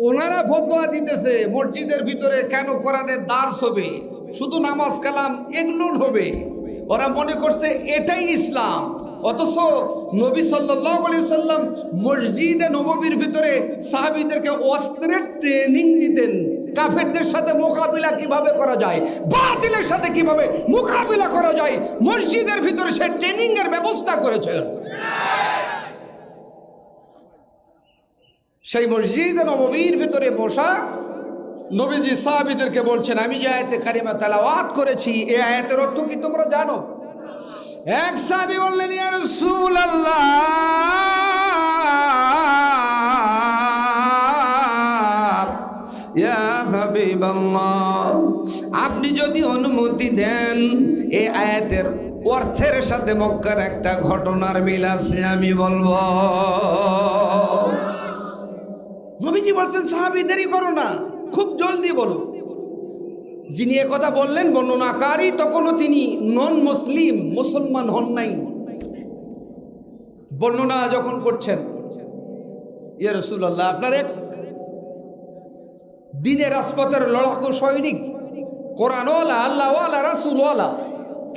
ওনারা ফতোয়া দিতেছে মসজিদের ভিতরে কেন কোরআনের দার্স হবে, শুধু নামাজ কালাম এগুলো হবে। ওরা মনে করছে এটাই ইসলাম। অথচ নবী সাল্লাল্লাহু আলাইহি সাল্লাম মসজিদে নববীর ভিতরে সাহাবীদেরকে অস্ত্রের ট্রেনিং দিতেন। কাফেরদের সাথে মোকাবিলা কিভাবে করা যায়, বাতিলের সাথে কিভাবে মোকাবিলা করা যায়, মসজিদের ভিতরে সে ট্রেনিং এর ব্যবস্থা করেছেন। সেই মসজিদে নববীর ভিতরে বসা নবীজি সাহাবীদেরকে বলছেন, আমি যে আয়াতে কারিমা তেলাওয়াত করেছি এই আয়াতের অর্থ কি তোমরা জানো? এক সাহাবী বললেন, ইয়া রাসূলুল্লাহ, ইয়া হাবিবাল্লাহ, আপনি যদি অনুমতি দেন এই আয়াতের অর্থের সাথে মক্কার একটা ঘটনার মিল আছে আমি বলবো। নবীজি বলছেন, সাহাবী দেরি করো না, খুব জলদি বলো। যিনি এ কথা বললেন বর্ণনাকারী তখনও তিনি নন মুসলিম, মুসলমান হন নাই। বর্ণনা যখন করছেন, ইয়া রাসূলুল্লাহ, আপনার এক দিনের রাজপথের লড়াকু সৈনিক, কোরআনওয়ালা, আল্লাহওয়ালা, রাসূলওয়ালা,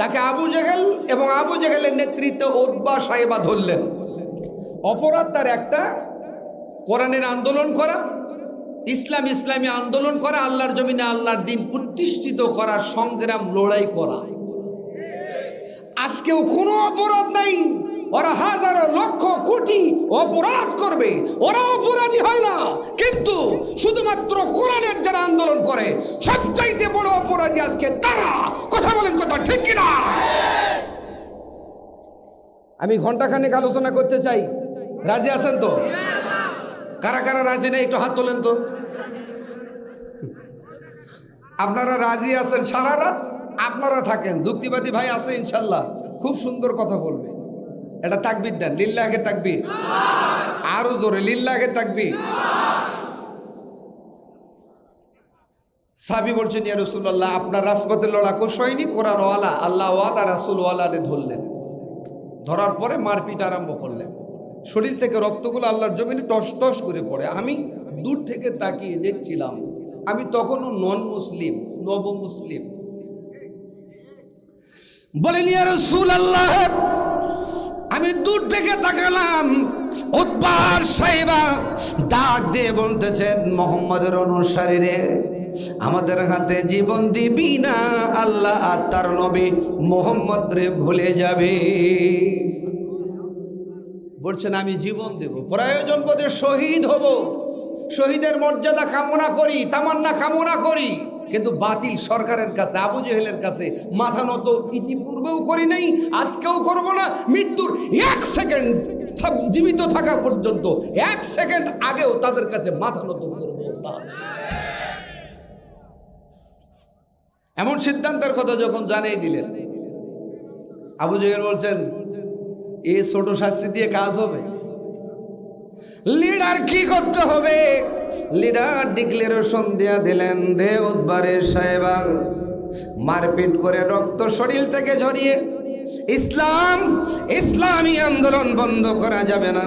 তাকে আবু জেহেল এবং আবু জেহেলের নেতৃত্বে উতবা সাহেবা ধরলেন। অপরাধ তার একটা, কোরআনের আন্দোলন করা, ইসলামী আন্দোলন করা, আল্লাহর জমিনে আল্লাহর দিন প্রতিষ্ঠিত করার সংগ্রাম, লড়াই করা। আজকেও কোনো অপরাধ নাই, ওরা হাজারো লক্ষ কোটি অপরাধ করবে, ওরা অপরাধী হয় না, কিন্তু শুধুমাত্র কোরআনের যারা আন্দোলন করে সবচাইতে বড় অপরাধী আজকে তারা। কথা বলেন, কথা ঠিক কিনা? আমি ঘন্টাখানেক আলোচনা করতে চাই, রাজি আছেন তো? কারা কারা রাজি নেই একটু হাত তোলেন তো। আপনারা রাজি আছেন? সারা রাত আপনারা থাকেন, যুক্তিবাদী ভাই আছে ইনশাল্লাহ, খুব সুন্দর কথা বলবে। এটা তাকবীর দেন, লিল্লাহে তাকবীর, আরো জোরে লিল্লাহে তাকবীর। সাহাবী বলছেন, ইয়া রাসূলুল্লাহ, আপনার রাজপথের লড়াকু সৈনিক কোরআনওয়ালা, আল্লাহওয়ালা, রাসূলওয়ালারে ধরলেন। ধরার পরে মারপিট আরম্ভ করলেন। শরীর থেকে রক্তগুলো আল্লাহর জমিনে টস টস করে পড়ে। আমি দূর থেকে তাকিয়ে দেখছিলাম, আমি তখনও নন মুসলিম, নব মুসলিম। বলেন, ইয়া রাসূলুল্লাহ, আমি দূর থেকে তাকালাম, উতবা সাহেবা ডাক দিয়ে বলতেছেন, মুহাম্মাদের অনুসারীরে, আমাদের হাতে জীবন দিবি না, আল্লাহ আর তার নবী মুহাম্মদ রে ভুলে যাবে। বলছেন, আমি জীবন দেব, প্রয়োজন বোধে শহীদ হব, শহীদের মর্যাদা কামনা করি, তামান্না কামনা করি, কিন্তু বাতিল সরকারের কাছে, আবু জেহেলের কাছে মাথা নত ইতিপূর্বেও করি নাই, আজকেও করব না। মৃত্যুর 1 সেকেন্ড জীবিত থাকা পর্যন্ত 1 সেকেন্ড আগেও তাদের কাছে মাথা নত করব না। এমন সিদ্ধান্তের কথা যখন জানিয়ে দিলেন, আবু জেহেল বলছেন, এই ছোট শাস্তি দিয়ে কাজ হবে? লিডার কি করতে হবে? লিডার ডিক্লারেশন দিয়া দিলেন, রে উতবারে সাহেবা, মারপিট করে রক্ত শরীর থেকে ঝরিয়ে ইসলামী আন্দোলন বন্ধ করা যাবে না।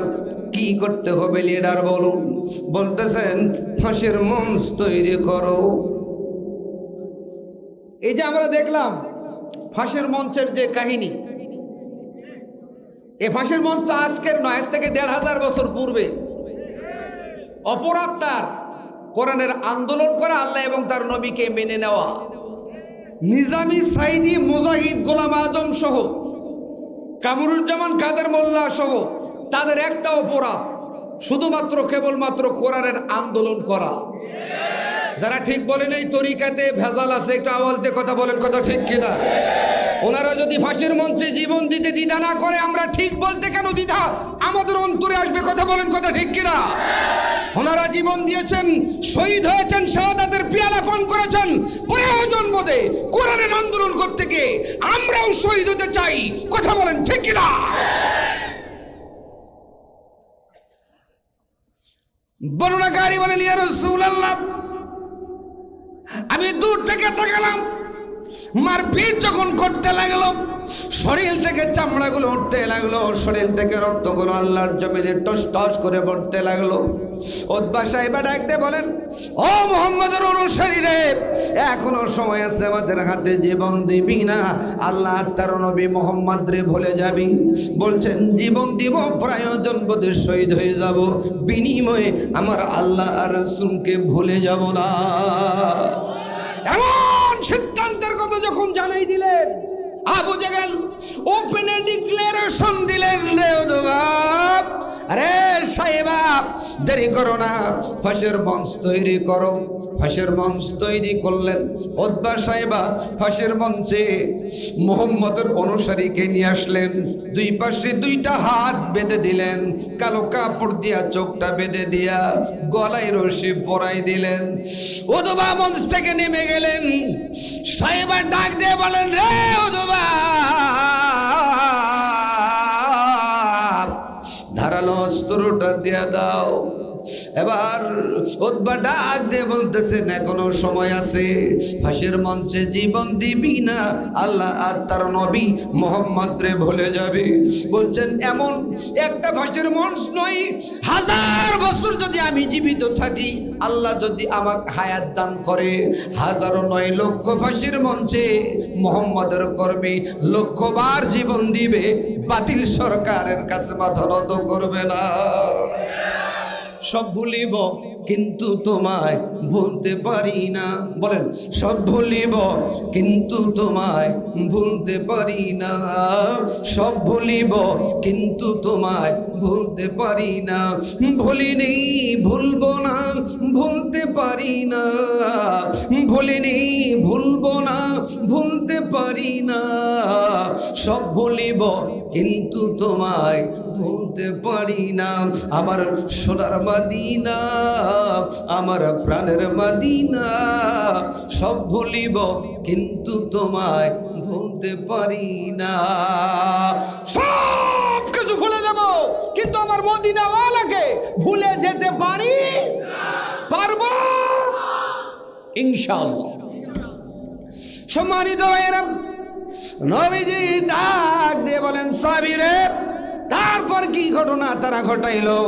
কি করতে হবে লিডার বলুন? বলতেছেন, ফাঁসির মঞ্চ তৈরি করো। এই যে আমরা দেখলাম ফাঁসির মঞ্চের যে কাহিনী, এ ফাঁসির মঞ্চ আজকের নয়, আজ থেকে 1500 বছর পূর্বে। অপরাধ তার কোরআনের আন্দোলন করা, আল্লাহ এবং তার নবীকে মেনে নেওয়া। নিজামী, সাইদি, মুজাহিদ, গোলাম আজম সহ, কামরুজ্জামান কাদের মোল্লা সহ তাদের একটা অপরাধ, শুধুমাত্র কেবলমাত্র কোরআনের আন্দোলন করা। যারা ঠিক বলেন এই তরিকাতে ভেজাল আছে, একটু আওয়াজ দিয়ে কথা বলেন, কথা ঠিক কিনা? ওনারা যদি ফাঁসির মঞ্চে জীবন দিতে দ্বিধা না করে, আমরা ঠিক বলতে কেন দ্বিধা আমাদের অন্তরে আসবে? কথা বলেন, কথা ঠিক কিনা? ওনারা জীবন দিয়েছেন, শহীদ হয়েছেন, শাহাদাতের পেয়ালা পান করেছেন, প্রয়োজন বোধে কোরআনের আন্দোলন করতে গিয়ে আমরাও শহীদ হতে চাই। কথা বলেন, ঠিক কিনা? বর্ণনাকারী বলেন, ইয়া রাসূলুল্লাহ, আমি দূর থেকে তাকালাম, মারপিট যখন করতে লাগলো, শরীর থেকে চামড়াগুলো উঠতে লাগলো, শরীর থেকে রক্তগুলো আল্লাহর জমিনে টস টস করে পড়তে লাগলো। উতবা সাহেব ডাকতে বলেন, ও মুহাম্মদের অনুসারী রে, এখনো সময় আছে, আমাদের হাতে জীবন দিবি না? আল্লাহ তার নবী মুহাম্মদ রে ভুলে যাবি? বলছেন, জীবন দিব, প্রয়োজন বোধে শহীদ হয়ে যাব, বিনিময়ে আমার আল্লাহ আর রাসূলকে ভুলে যাব না। এমন সিদ্ধান্তের কথা যখন জানাই দিলেন, আবু জেহেল ওপেনে ডিক্লারেশন দিলেন, রে উতবা, আরে সাহেবা, দেরি করো না, ফাঁসের মঞ্চ তৈরি করো। ফাঁসের মঞ্চ তৈরি করলেন। উতবা সাহেবা ফাঁসের মঞ্চে মুহাম্মদের অনুসারীকে নিয়ে আসলেন। দুই পাশে দুইটা হাত বেঁধে দিলেন, কালো কাপড় দিয়া চোখটা বেঁধে দিয়া গলায় রশি পরাই দিলেন। উতবা মঞ্চ থেকে নেমে গেলেন। সাহেবা ডাক দিয়ে বলেন, রে উতবা, ধারালো অস্ত্রটা দিয়ে দাও। এবার উতবা ডাক দিয়ে বলতেছেন, এখনো সময় আছে, ফাঁসের মঞ্চে জীবন দিবি না, আল্লাহ আর তার নবী মুহাম্মদ রে ভুলে যাবি। বলছেন, এমন একটা ফাঁসের মঞ্চ নয়, 1000 বছর যদি আমি জীবিত থাকি, আল্লাহ যদি আমাকে হায়াত দান করে, 1000 নয়, লক্ষ ফাঁসির মঞ্চে মুহাম্মদের কর্মী লক্ষবার জীবন দিবে, বাতিল সরকারের কাছে মাথা নত করবে না। সব ভুলিব কিন্তু তোমায় ভুলতে পারি না। বলেন, সব ভুলিব কিন্তু তোমায় ভুলতে পারি না। সব ভুলিব কিন্তু তোমায় ভুলতে পারি না। ভুলিনি, ভুলবো না, ভুলতে পারি না। ভুলিনি, ভুলবো না, ভুলতে পারি না। সব ভুলিব কিন্তু তোমায় ভুলতে পারি না। আমার সোনার মদিনা, আমার প্রাণের মদিনা, সব ভুলিব কিন্তু তোমায় ভুলতে পারি না। সব কিছু ভুলে যাব, কিন্তু আমার মদিনাওয়ালাকে ভুলে যেতে পারি, পারবো ইনশাআল্লাহ। সম্মানিত ভাইয়েরা, নবীজি ডাক দিয়ে বলেন, সাহাবীরে, তারপর কি ঘটনা তারা ঘটাইলো?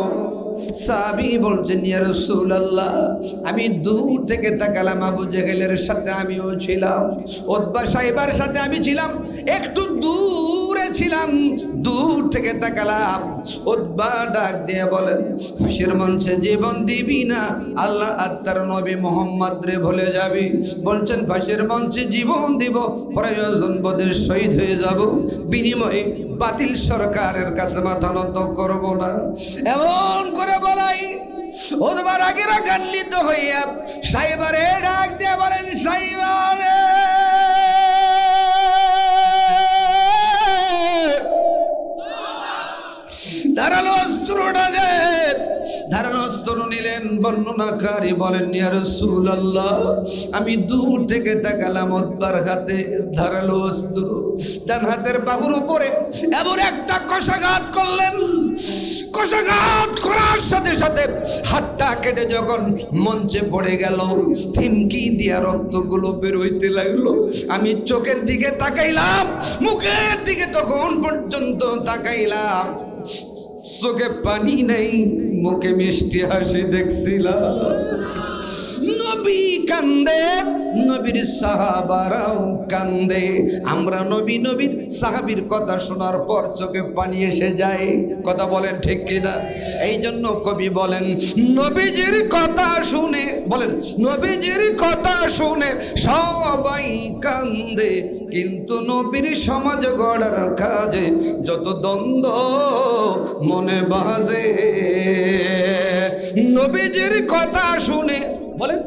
সাহাবী বলছেন, ইয়া রাসূলুল্লাহ, আমি দূর থেকে তাকালাম, আবু জেহেলের সাথে আমিও ছিলাম, উতবা সাহেবের সাথে আমি ছিলাম, একটু দূরে ছিলাম, দূর থেকে তাকালাম। উতবা ডাক দিয়ে বলেন, ফাঁসির মঞ্চে জীবন দিবি না, আল্লাহ আর তার নবী মুহাম্মদ রে ভুলে যাবি। বলছেন, ফাঁসির মঞ্চে জীবন দিব, প্রয়োজন বোধে শহীদ হয়ে যাব, বিনিময়ে বাতিল সরকারের কাছে মাথা নত করব না। এমন করে বলাই উতবা রাগে রাগান্বিত হইয়া সাহেবারে ডাক দিয়ে বলেন, সাহেবারে, ধারালো অস্ত্রটা দে। ধারালো অস্ত্র নিলেন। বর্ণনাকারী বলেন, ইয়া রাসূলুল্লাহ, আমি দূর থেকে তাকালাম, উতবার হাতে ধারালো অস্ত্র, ডান হাতের বাহুর উপরে এমন একটা কষাঘাত করলেন। কষাঘাত করার সাথে সাথে হাতটা কেটে যখন মঞ্চে পড়ে গেল, থিমকি দিয়া রক্তগুলো বের হইতে লাগলো। আমি চোখের দিকে তাকাইলাম, মুখের দিকে তখন পর্যন্ত তাকাইলাম, চোখে পানি নেই, মুখে মিষ্টি হাসি দেখছিলাম। নবী কান্দে, নবীর সাহাবারাও কান্দে। আমরা নবীর সাহাবীর কথা শোনার পর চোখে পানি এসে যায়। কথা বলেন ঠিক কিনা? এই জন্য কবি বলেন, নবীজির কথা শুনে, বলেন, নবীজির কথা শুনে সবাই কান্দে, কিন্তু নবীর সমাজ গড়ার কাজে যত দ্বন্দ্ব মনে বাজে। নবীজির কথা শুনে, বলেন,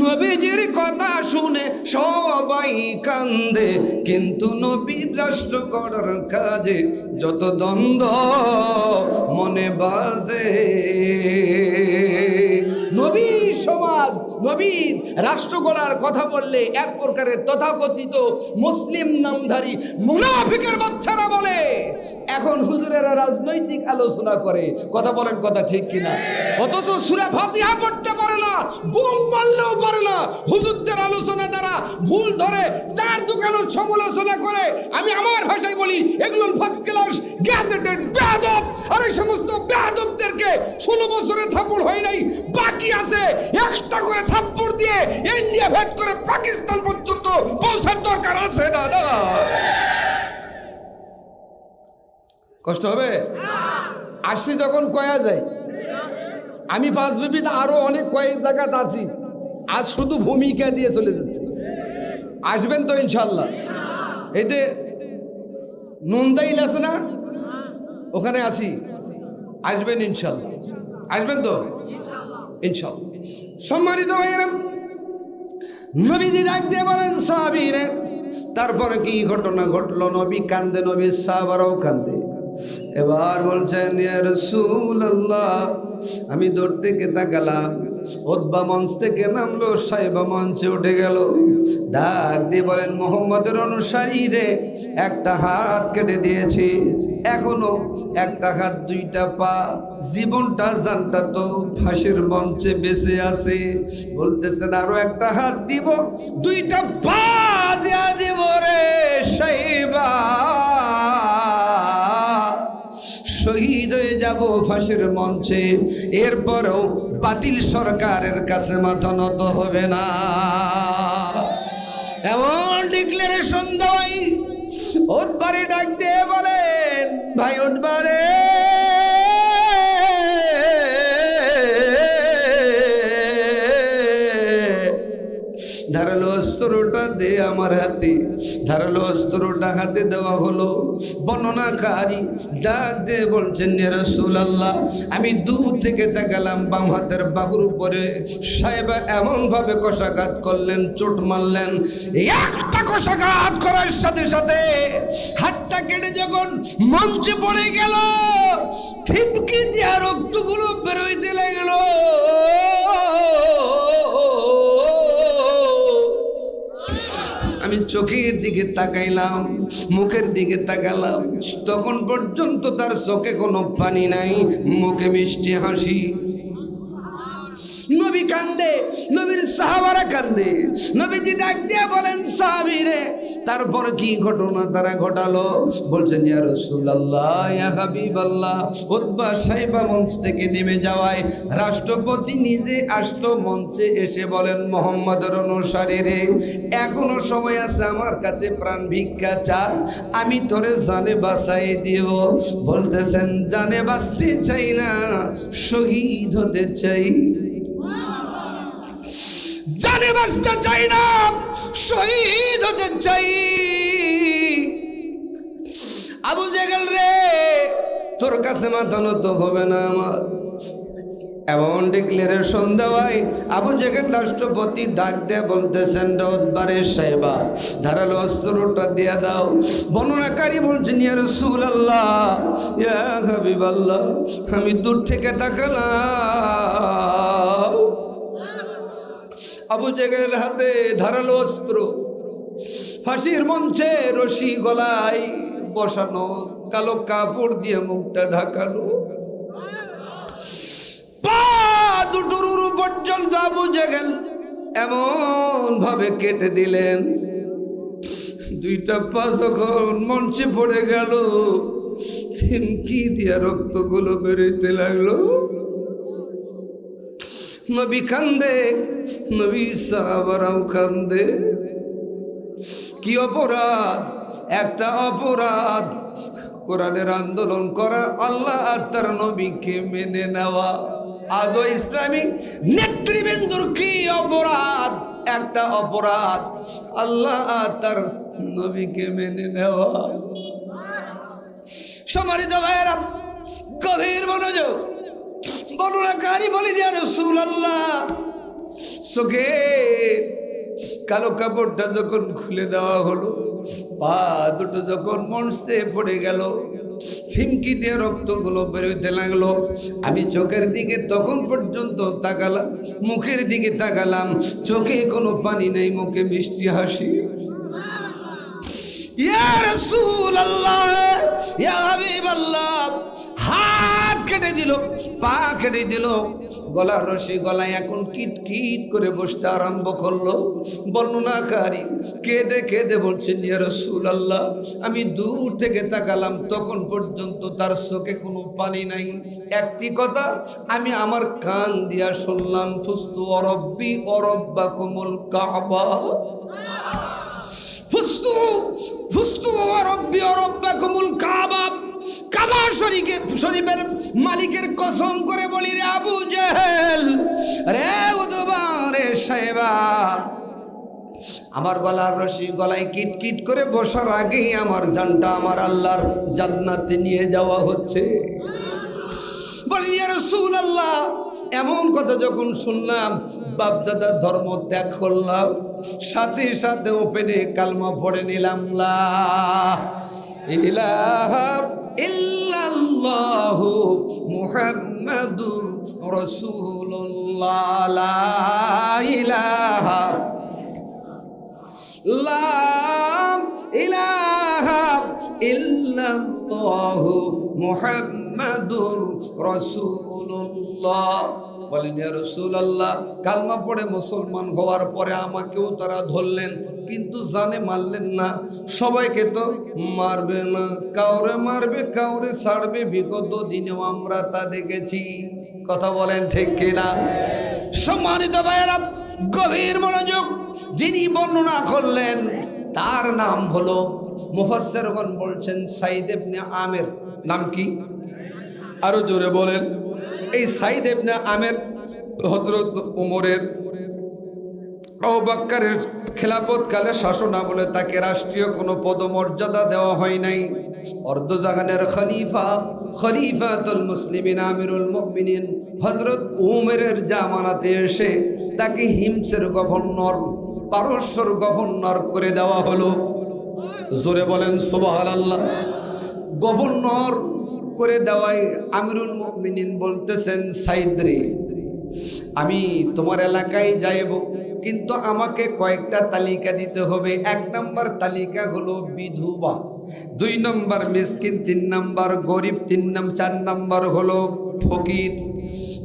নবীজির কথা শুনে সবাই কান্দে, কিন্তু নবীর রাষ্ট্র গড়ার কাজে যত দ্বন্দ্ব মনে বাজে। নবীর সমাজ, নবীর রাষ্ট্র গড়ার কথা বললে এক প্রকারের তথাকথিত মুসলিম নামধারী মুনাফিকের বাচ্চারা বলে, এখন হুজুরেরা রাজনৈতিক আলোচনা করে। কথা বলেন, কথা ঠিক কিনা? অথচ সূরা ফাতিহা পড়তে পারে না, বোম মারলেও পারে না, হুজুরদের আলোচনা দ্বারা ভুল ধরে যার দোকানে সমালোচনা করে, আমি আমার ভাষায় বলি এগুলো ফার্স্ট ক্লাস গ্যাজেটেড বেয়াদব। আর এই সমস্ত বেয়াদবদেরকে 16 বছরে থাপ্পড় হয় নাই, বাকি আছে একটা করে থাপ্পড় দিয়ে ইন্ডিয়া ভেদ করে পাকিস্তান পর্যন্ত পৌঁছার দরকার আছে। দাদা কষ্ট হবে? আসছি তখন কয়া যায়। আমি পাঁচ বিবিধ আরো অনেক কয়েক জায়গাত আছি, আজ শুধু ভূমিকা দিয়ে চলে যাচ্ছে। আসবেন তো ইনশাল্লাহ? এই যে নুনজাইল আছে না, ওখানে আছি, আসবেন ইনশাল্লাহ। আসবেন তো ইনশাল্লাহ। সম্মানিত ভাইয়েরা, নবীজি ডাক দিয়ে বলেন সাহাবীরে, তারপরে কি ঘটনা ঘটলো? নবী কান্দে, নবী সাহাবারাও কান্দে। এবার বলছেন ইয়া রাসূলুল্লাহ, আমি দূর থেকে তাকালাম, উতবা মঞ্চ থেকে নামলো, সাইবা মঞ্চে উঠে গেল। ডাক দিয়ে বলেন মুহাম্মদের অনুসারী রে, একটা হাত কেটে দিয়েছি, এখনো একটা হাত দুইটা পা, জীবনটা জানটা তো ফাঁসির মঞ্চে বেঁচে আছে। বলতেছেন আরো একটা হাত দিব, দুইটা পা দিয়া দিব রে সাইবা, শহীদ হয়ে যাব ফাঁসির মঞ্চে। এরপরেও বাতিল সরকারের কাছে মাথা নত হবে না। এমন ডিক্লারেশন দেওয়াই উতবারে ডাক দিয়ে বলেন, ভাই উতবারে, ধারালো অস্ত্রটা দে আমার হাতে। ধারালো অস্ত্রটা হাতে দেওয়া হলো। বর্ণনাকারী ডাক দিয়ে বলছেন ইয়া রাসূলুল্লাহ, আমি দূর থেকে তাকালাম, বাম হাতের বাহুর উপরে সাহেবা এমন ভাবে কষাঘাত করলেন, চোট মারলেন, একটা কষাঘাত করার সাথে সাথে হাতটা কেটে যখন মঞ্চে পড়ে গেল, থিমকি দিয়ে রক্তগুলো বেরোইতে লাগলো। আমি চোখের দিকে তাকাইলাম, মুখের দিকে তাকালাম, তখন পর্যন্ত তার চোখে কোনো পানি নাই, মুখে মিষ্টি হাসি। নবী কান্দে, নবীর সাহাবারা কান্দে। নবীজি ডাক দিয়ে বলেন সাহাবীরে, তারপর কি ঘটনা তারা ঘটালো? বলছেন ইয়া রাসূলুল্লাহ, ইয়া হাবিবাল্লাহ, উতবা সাইবা মঞ্চ থেকে নেমে যাওয়ায় রাষ্ট্রপতি নিজে আসলো মঞ্চে, এসে বলেন মুহাম্মদের অনুসারীরে, এখনো সময় আছে, আমার কাছে প্রাণ ভিক্ষা চা, আমি তোরে জানে বাঁচাই দিব। বলতেছেন জানে বাঁচতে চাই না, শহীদ হতে চাই। জানে বাঁচতে চাই না, শহীদ হতে চাই। আবু জেহেল রে, তোর কাছে মাথা নত হবে না আমার। এমন ডিক্লারেশন দেওয়ায় আবু জেহেল রাষ্ট্রপতি ডাক দিয়ে বলতেছেন, উতবারে সাহেবা, ধারালো অস্ত্রটা দিয়ে দাও। বর্ণনাকারী বলছেন ইয়া রাসূলুল্লাহ, ইয়া হাবিবাল্লাহ, আমি দূর থেকে তাকালাম, আবু জেহেলের হাতে ধারালো অস্ত্র, ফাঁসির মঞ্চে রশি গলায় বসানো, কালো কাপড় দিয়ে মুখটা ঢাকানো, পা দুটোর পর্যন্ত আবু জেহেল এমন ভাবে কেটে দিলেন, দুইটা পা যখন মঞ্চে পড়ে গেল, থিমকি দিয়া রক্তগুলো বেরোতে লাগলো। নবী কান্দে, নবী সাহাবারাও কান্দে। কি অপরাধ? একটা অপরাধ, কোরআনের আন্দোলন করা, আল্লাহ আর তার নবীকে মেনে নেওয়া। আজও ইসলামী নেতৃবৃন্দর কি অপরাধ? একটা অপরাধ, আল্লাহ আর তার নবীকে মেনে নেওয়া। সম্মানিত ভাইয়েরা, গভীর মনোযোগ। বর্ণনাকারী বলেন ইয়া রাসূলুল্লাহ, চোখের কালো কাপড়টা যখন খুলে দেওয়া হলো, পা দুটো যখন মঞ্চে পড়ে গেল, থিমকি দিয়ে রক্তগুলো বেরোতে লাগলো, আমি চোখের দিকে তখন পর্যন্ত তাকালাম, মুখের দিকে তাকালাম, চোখে কোনো পানি নাই, মুখে মিষ্টি হাসি। ইয়া রাসূলুল্লাহ, ইয়া হাবিবাল্লাহ, হাত কেটে দিল, পা কেটে দিল, গলার রশি গলায় এখন কিট কিট করে বসতে আরম্ভ করলো। বর্ণনাকারী কেঁদে কেঁদে বলছেন, ইয়া রাসূলুল্লাহ, আমি দূর থেকে তাকালাম, তখন পর্যন্ত তার চোখে কোনো পানি নাই। একটি কথা আমি আমার কান দিয়া শুনলাম, ফুস্তু অরব্বি অরব্বাকুমুল কাবা, ফুস্তু ফুস্তু অরব্বি অরব্বাকুমুল কাবা। কাবা শরীফের মালিকের কসম করে বলি রে আবু জেহেল, রে উতবা, রে সাইবা, আমার গলার রশি গলায় কিট কিট করে বসার আগেই আমার জানটা আমার আল্লাহর জান্নাতে নিয়ে যাওয়া হচ্ছে। বলি ইয়া রাসূলুল্লাহ, এমন কথা যখন শুনলাম, বাপ দাদা ধর্ম ত্যাগ করলাম, সাথে সাথে ওপেনে কালমা পড়ে নিলাম, লা ইলাহা ইল্লাল্লাহু মুহাম্মাদুর রাসূলুল্লাহ, লা ইলাহা লা ইলাহা ইল্লাল্লাহু মুহাম্মাদুর রাসূলুল্লাহ। বলেন ইয়া রাসূলুল্লাহ, কালমা পড়ে মুসলমান হওয়ার পরে আমাকেও তারা ধরলেন, কিন্তু জানে মারলেন না। সবাইকে তো মারবে না, কাউরে মারবে কাউরে ছাড়বে, বিগত দিনেও আমরা তা দেখেছি। কথা বলেন ঠিক কিনা? সম্মানিত ভাইয়েরা, গভীর মনোযোগ, যিনি বর্ণনা করলেন তার নাম হলো, মুফাসসিরগণ বলছেন সাইদ ইবনে আমের। নাম কি? আরো জোরে বলেন। এই সাইদ ইবনে আমের হযরত ওমরের, আবু বকরের খেলাফতকালে শাসন আমলে তাকে রাষ্ট্রীয় কোনো পদমর্যাদা দেওয়া হয় নাই। অর্ধজাহানের খলিফা, খলিফাতুল মুসলিমিন, আমিরুল মুমিনিন হযরত ওমরের জামানাতে এসে তাকে হিমসের গভর্নর, পারস্যর গভর্নর করে দেওয়া হলো। জোরে বলেন সুবহানাল্লাহ। গভর্নর করে দেওয়ায় আমিরুল মুমিনিন বলতেছেন, সাইদ রে, আমি তোমার এলাকায় যাইব, কিন্তু আমাকে কয়েকটা তালিকা দিতে হবে। 1 নম্বর তালিকা হলো বিধবা, 2 নম্বর মিসকিন, 3 নম্বর গরিব, 4 নম্বর হলো ফকির।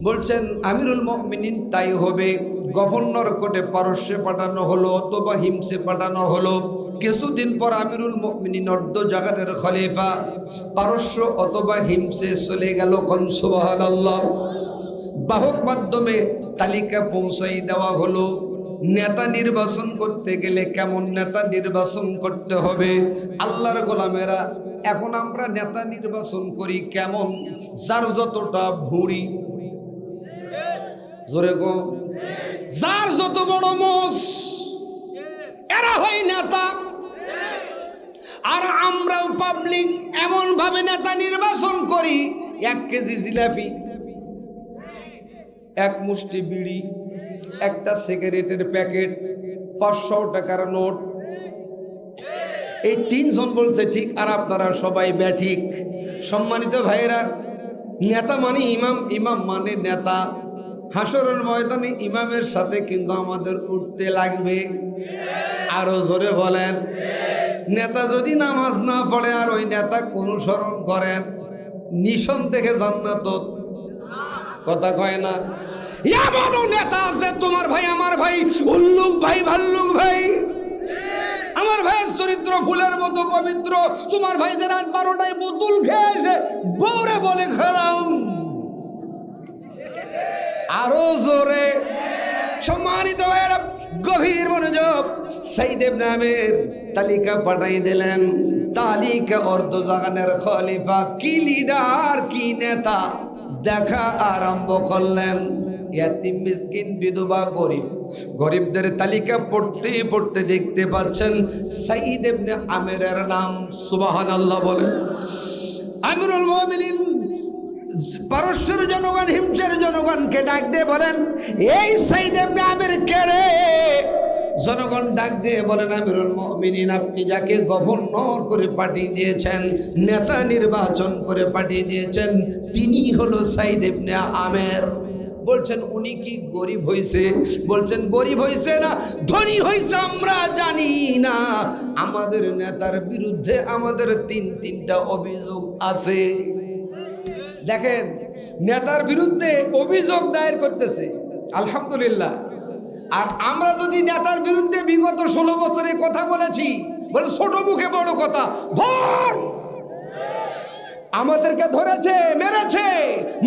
বলছেন আমিরুল মুমিনিন তাই হবে। গভর্নর কোর্টে পারস্যে পাঠানো হলো অথবা হিমসে পাঠানো হলো। কিছুদিন পর আমিরুল মুমিনিন অর্ধজাহানের খলিফা পারস্য অথবা হিমসে চলে গেল। কোন সুবহানাল্লাহ। বাহক মাধ্যমে তালিকা পৌঁছাই দেওয়া হলো। নেতা নির্বাচন করতে গেলে কেমন নেতা নির্বাচন করতে হবে? আল্লাহর গোলামেরা, এখন আমরা নেতা নির্বাচন করি কেমন? যার যতটা ভুঁড়ি, জোরে গো, যার যত বড় মোষ, এরা হয় নেতা। আর আমরাও পাবলিক এমন ভাবে নেতা নির্বাচন করি, 1 কেজি জিলাপি, 1 মুষ্টি বিড়ি, একটা সিগারেটের প্যাকেট, 500 টাকার নোট। এই 3 জন বলছে ঠিক, আর আপনারা সবাই ব্যাঠিক। সম্মানিত ভাইয়েরা, নেতা মানে ইমাম, ইমাম মানে নেতা। হাসরের ময়দানে ইমামের সাথে কিন্তু আমাদের উঠতে লাগবে। আরো জোরে বলেন। নেতা যদি নামাজ না পড়ে আর ওই নেতা অনুসরণ করেন, নিঃসন্দেহে জান্নাত। কথা কয় না? এমনও নেতা আছে, তোমার ভাই আমার ভাই, উল্লুক ভাই, ভাল্লুক ভাই, আমার ভাইয়ের চরিত্র ফুলের মতো পবিত্র। তোমার ভাইদের 8-12টায় বোতল খেয়ে বউরে বলে খেলাম। আরো জোরে। সম্মানিত ভাইয়েরা, গভীর মনোযোগ, সাইদ ইবনে আমের তালিকা পাঠাই দিলেন। তালিকা অর্ধজাহানের খলিফা কি লিডার, কি নেতা দেখা আরম্ভ করলেন। ইয়াতিম, মিসকিন, বিধবা, গরিব, গরিবদের তালিকা পড়তে পড়তে দেখতে পাচ্ছেন সাইদ ইবনে আমেরের নাম। সুবহানাল্লাহ বলেন। আমিরুল মুমিনিন পারস্যের জনগণ, হিমসের জনগণকে ডাক দিয়ে বলেন, এই সাইদ ইবনে আমের কে রে? জনগণ ডাক দিয়ে বলেন, আমিরুল মুমিনিন, আপনি যাকে গভর্নর করে পাঠিয়ে দিয়েছেন, নেতা নির্বাচন করে পাঠিয়ে দিয়েছেন, তিনি হলো সাইদ ইবনে আমের। বলছেন উনি কি গরিব হয়েছে? বলছেন গরিব হয়েছে না ধনী হয়েছে আমরা জানি না, আমাদের নেতার বিরুদ্ধে আমাদের 3টা অভিযোগ আছে। দেখেন নেতার বিরুদ্ধে অভিযোগ দায়ের করতেছে, আলহামদুলিল্লাহ। আর আমরা যদি নেতার বিরুদ্ধে বিগত 16 বছরে কথা বলেছি, বলে ছোট মুখে বড় কথা, ধর, আমাদেরকে ধরেছে, মেরেছে,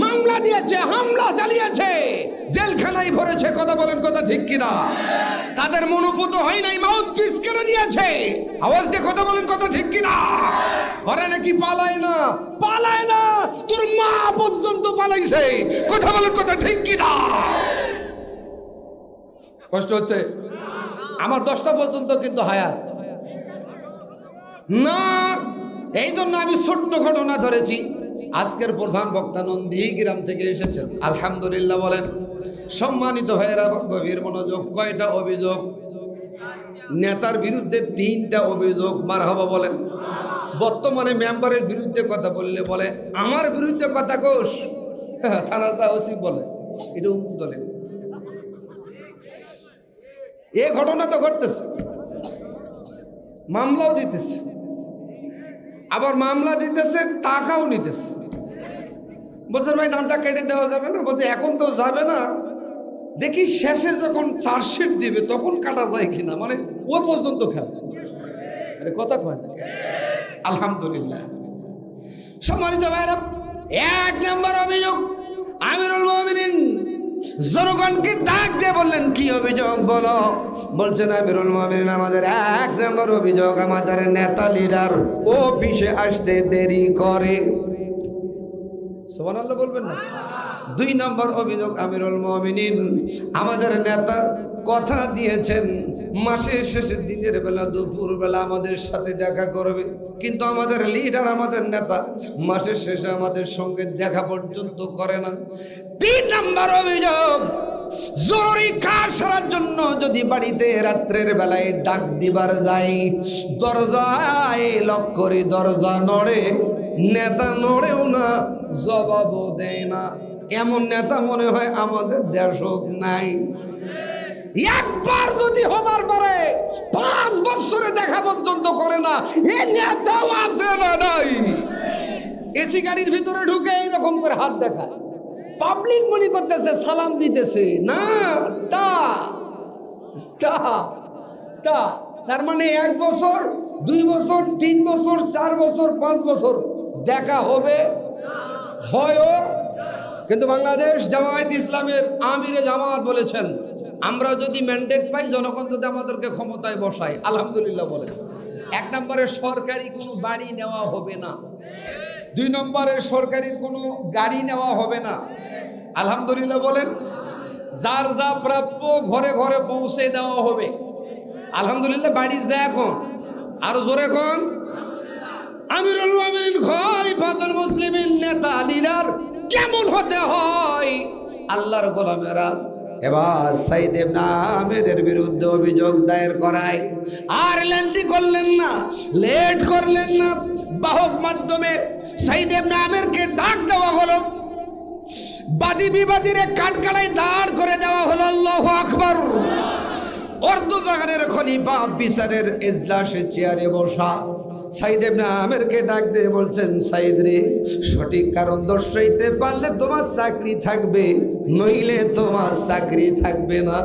মামলা দিয়েছে, হামলা চালিয়েছে, জেলখানায় ভরেছে, কথা বলেন, কথা ঠিক কিনা? তাদের মনোপুত হয় নাই, মাউথ পিস কেটে নিয়েছে, আওয়াজ দিয়ে কথা বলেন, কথা ঠিক কিনা? ওরা নাকি পালায় না, পালায় না, তোর মা পর্যন্ত পালাইছে, কথা বলেন, কথা ঠিক কিনা? কষ্ট হচ্ছে? আমার 10টা পর্যন্ত কিন্তু হায়াত না, এই জন্য আমি ছোট্ট ঘটনা ধরেছি। আজকের প্রধান বক্তা নন্দীগ্রাম থেকে এসেছেন, আলহামদুলিল্লাহ বলেন। সম্মানিত ভাইয়েরা, গভীর মনোযোগ। কয়টা অভিযোগ? নেতার বিরুদ্ধে 3টা অভিযোগ। মারহাবা বলেন। বর্তমানে মেম্বারের বিরুদ্ধে কথা বললে বলে আমার বিরুদ্ধে কথা কোষ, থানা ওসি বলে এটা বলে। এ ঘটনা তো ঘটতেছে, মামলাও দিতেছে, আবার মামলা দিতেছে, টাকাও নিতেছে। বলছেন ভাই নামটা কেটে দেওয়া যাবে না? বলছে এখন তো যাবে না, দেখি শেষে যখন চার্জশিট দিবে তখন কাটা যায় কিনা, মানে ও পর্যন্ত খেলা। আরে কথা কয় না। আলহামদুলিল্লাহ। সম্মানিত ভাইরা, 1 নম্বর অভিযোগ, আমিরুল মুমিনিন জনগণকে ডাক দিয়ে বললেন, কি অভিযোগ বলো? বলছেন আমিরুল মুমিনিন, আমাদের 1 নম্বর অভিযোগ, আমাদের নেতা লিডার অফিসে আসতে দেরি করে। সুবহানাল্লাহ বলবেন না? 2 নম্বর অভিযোগ, আমিরুল মুমিনিন আমাদের নেতা কথা দিয়েছেন মাসের শেষের দিনের বেলা, দুপুর বেলা আমাদের সাথে দেখা করবে, কিন্তু আমাদের লিডার, আমাদের নেতা মাসের শেষে আমাদের সঙ্গে দেখা পর্যন্ত করে না। 3 নম্বর অভিযোগ, জরুরি কাজ সারার জন্য যদি বাড়িতে রাত্রের বেলায় ডাক দিবার যাই, দরজায় লক করে দরজা নড়ে, নেতা নড়েও না, জবাবও দেয় না। এমন নেতা মনে হয় আমাদের দেশও নাই। একবার যদি হবার পরে 5 বছরে দেখা পর্যন্ত করে না, এ নেতাও আছে না নাই? এসি গাড়ির ভিতরে ঢুকে এরকম করে হাত দেখায়, পাবলিক মনে করতেছে সালাম দিতেছে, না, তার মানে 1 বছর, 2 বছর, 3 বছর, 4 বছর, 5 বছর দেখা হবে, হয়ও। কিন্তু বাংলাদেশ জামায়াত ইসলামের আমিরে জামাত বলেছেন, আমরা যদি ম্যান্ডেট পাই, জনগণ যদি আমাদেরকে ক্ষমতায় বসায়, আলহামদুলিল্লাহ বলেন। 1 নম্বরে সরকারি কোনো বাড়ি নেওয়া হবে না, 2 নম্বরে সরকারি কোনো গাড়ি নেওয়া হবে না, আলহামদুলিল্লাহ বলেন। যার যা প্রাপ্য ঘরে ঘরে পৌঁছে দেওয়া হবে, আলহামদুলিল্লাহ। বাড়ি যায় এখন, আরো জোরে এখন। আমিরুল মুমিনিন খলিফাতুল মুসলিমিন, নেতা লিডার কেমন হতে হয়? আল্লাহর গোলামেরা এবার সাইদ ইবনে আমিরের বিরুদ্ধে অভিযোগ দায়ের করায়, আর লেন্দি করলেন না, লেট করলেন না, বাহক মাধ্যমে সাইদ ইবনে আমিরকে ডাক দেওয়া হলো, বাদী বিবাদীরে কাঠগড়ায় দাঁড় করে দেওয়া হলো। আল্লাহু আকবার। অর্ধজাহানের খলিফা বিচারের এজলাসে চেয়ারে বসা সাইদ ইবনে আমিরকে ডাক দিয়ে বলছেন, সাইদ রে, সঠিক কারণ দর্শাইতে পারলে তোমার চাকরি থাকবে, নইলে তোমার চাকরি থাকবে না।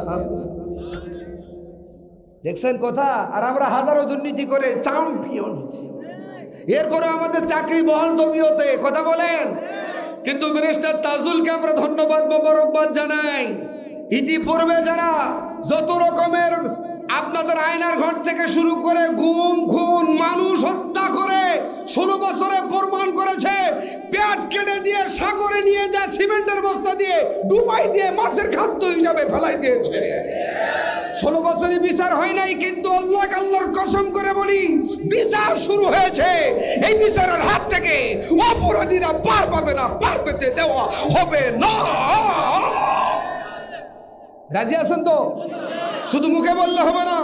দেখছেন কথা? আর আমরা হাজারো দুর্নীতি করে চ্যাম্পিয়ন, এরপরে আমাদের চাকরি বহাল তবিয়তে, কথা বলেন। কিন্তু ব্যারিস্টার তাজুলকে আমরা ধন্যবাদ, মোবারকবাদ জানাই। ইতিপূর্বে যারা যত রকমের আপনাদের আয়নার ঘর থেকে শুরু করে গুম খুন, মানুষ হত্যা করে 16 বছরে প্রমাণ করেছে, পেট কেটে দিয়ে সাগরে নিয়ে যায়, সিমেন্টের বস্তা দিয়ে ডুবাই দিয়ে মাছের খাদ্য হিসাবে ফেলাই দিয়েছে। 16 বছরই বিচার হয় নাই, কিন্তু আল্লাহর কসম করে বলি, বিচার শুরু হয়েছে। এই বিচারের হাত থেকে অপরাধীরা পার পাবে না, পার পেতে দেওয়া হবে না। রাজি আছেন তো? শুধু মুখে বললে হবে না,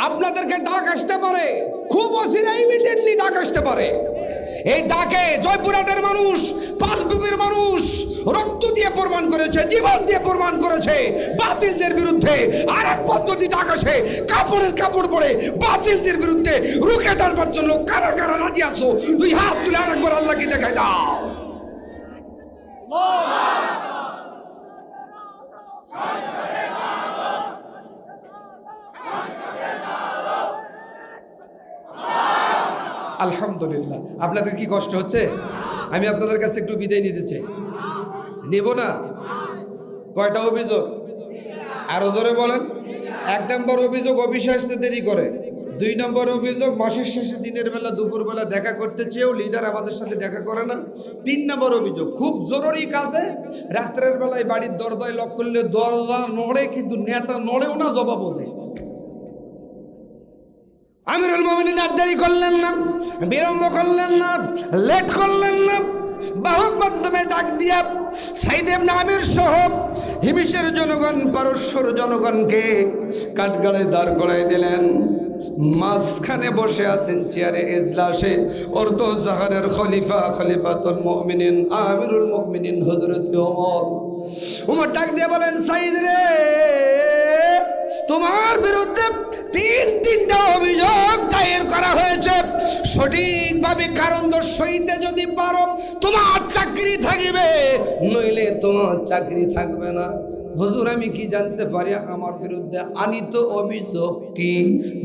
আপনাদেরকে ডাক আসতে পারে, খুব অচিরে ইমিডিয়েটলি ডাক আসতে পারে। এই ডাকে জয়পুরহাটের মানুষ, পাঁচবিবির মানুষ রক্ত দিয়ে প্রমাণ করেছে, জীবন দিয়ে প্রমাণ করেছে বাতিলদের বিরুদ্ধে। আর এক পদ্ধতি ডাক আসে, কাপড়ের কাপড় পরে বাতিলদের বিরুদ্ধে রুখে দাঁড়াবার জন্য। কারা কারা রাজি আছো? 2 হাত তুলে আরেকবার আল্লাহকে দেখাই দাও। আলহামদুলিল্লাহ। আপনাদের কি কষ্ট হচ্ছে? আমি আপনাদের কাছে একটু বিদায় নিতে চাই। নেব না? কয়টা অভিযোগ? আরো জোরে বলেন। 1 নম্বর অভিযোগ, অফিসে আসতে দেরি করে। 2 নম্বর অভিযোগ, মাসের শেষে দিনের বেলা দুপুরবেলা দেখা করতে চেয়েও লিডার আমাদের সাথে দেখা করে না। 3 নম্বর অভিযোগ, খুব জরুরি কাজে রাত্রের বেলায় বাড়ির দরজায় লক করলে দরজা নড়ে, কিন্তু নেতা নড়েও না, জবাবও দেয়। আমিরুল মুমিনিন আর দেরি করলেন না, বিলম্ব করলেন না, লেট করলেন না। বাহক মাধ্যমে ডাক দিয়া সাইদ ইবনে আমির সহ হিমিশের জনগণ, পারস্যর জনগণকে কাঠগড়ায় দাঁড় করাই দিলেন। মাঝখানে বসে আছেন চেয়ারে এজলাসে অর্ধ জাহানের খলিফা, খলিফাতুল মুমিনিন আমিরুল মুমিনিন হযরত ওমর। ওমর ডাক দিয়ে বলেন, সাইদ রে, তোমার বিরুদ্ধে তিনটা অভিযোগ দায়ের করা হয়েছে। সঠিকভাবে কারণ দর্শাইতে যদি পারো তোমার চাকরি থাকবে, নইলে তোমার চাকরি থাকবে না। হুজুর, আমি কি জানতে পারি আমার বিরুদ্ধে আনিত অভিযোগ কি?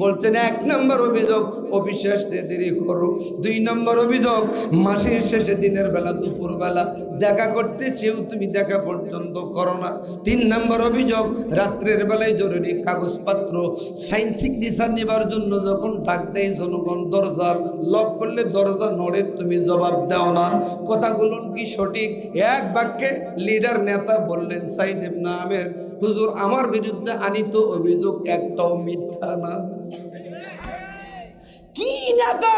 বলছেন, 1 নম্বর অভিযোগ, অফিসে আসতে দেরি করো। 2 নম্বর অভিযোগ, মাসের শেষে দিনের বেলা দুপুরবেলা দেখা করতে চেয়েও তুমি দেখা পর্যন্ত করো না। 3 নম্বর অভিযোগ, রাত্রের বেলায় জরুরি কাগজপত্র সাইন সিগনেচার নেবার জন্য যখন ডাক দেয় জনগণ, দরজা লক করলে দরজা নড়ে, তুমি জবাব দাও না। কথাগুলো কি সঠিক? এক বাক্যে লিডার নেতা বললেন, সাইদ ইবনে আমির, হুজুর, আমার বিরুদ্ধে আনিত অভিযোগ একটাও মিথ্যা না। কি নেতা!